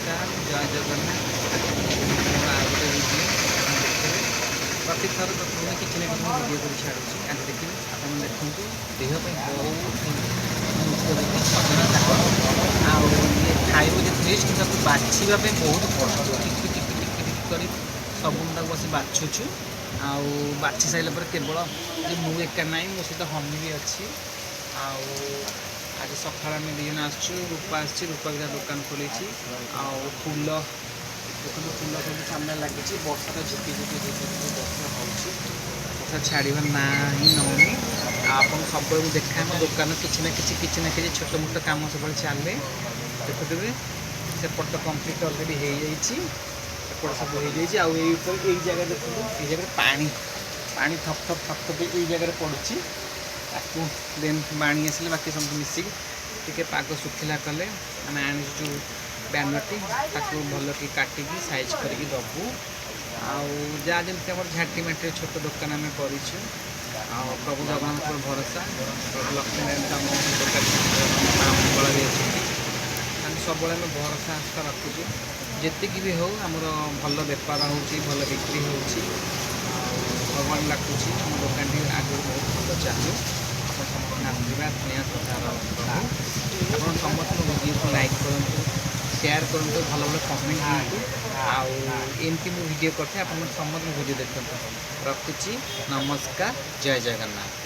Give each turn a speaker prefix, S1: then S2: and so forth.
S1: नमस्कार जय जगन्नाथ मोर आ गए वीडियो देखिए प्रति थर तो तुम्हें किसी ना कि वीडियो कर छाड़ुची आज देखिए आप देखूँ देह बहुत सजना शाग ये खाइब जो टेस्ट बाछा बहुत कष्ट टिकी टिकी टिकी टिकी कर सब बस बाछुचु आउ बाछि सारे केवल जो मु एका ना मो सहित हमी भी अच्छी आज सका आम दीजन आसू रूपा रूपा भी दुकान खोली फूल देखो फूल सब सामने लगी बर्षा तो झिपी झिपी झिपी झिपी बर्षा हो छाड़बार ना ही नौनी आप सब देखा मो दुकान किसी ना कि छोट मोट कम सब चले देखुए सेपट कम्प्लीट अलरेडी हो जापट सब हो जाए जगह देखो ये जगह पानी पानी थप थप थप थप ये जगह पड़ी ताकू देन पानी आसिले बाकी सब मिसिक टे पाग सुखिला कले आम आनीचु बैनरटी ताकू भल कि काटिकी साइज करके दबू जहाँ जमी आम झाटी माटी छोट दुकान आम कर प्रभु जगन्नाथ भरोसा प्रभु लक्ष्मी नारायण आम दुकान मंगल भी अच्छे सब आम भरोसा आस्था रखुचु जी भी हो आमर भल बेपार हो भल बिक्री हो भगवान लाଗୁଛି ଆମ ଦୋକାନଟି ଆଗରୁ ବହୁତ ଭଲ ଚାଲୁ ଆପଣ ସମସ୍ତେ ଆଶୀର୍ବାଦ ସ୍ନେହ ଶ୍ରଦ୍ଧାର ଆପଣ ସମସ୍ତଙ୍କ ଭିଡ଼ିଓକୁ ଲାଇକ୍ କରନ୍ତୁ ସେୟାର କରନ୍ତୁ ଭଲ ଭଲ କମେଣ୍ଟ ଦିଅନ୍ତୁ ଏମିତି ମୁଁ ଭିଡ଼ିଓ କରିଥାଏ ଆପଣ ସମସ୍ତଙ୍କ ଭିଡ଼ିଓ ଦେଖନ୍ତୁ ରଖୁଛି ନମସ୍କାର ଜୟ ଜଗନ୍ନାଥ।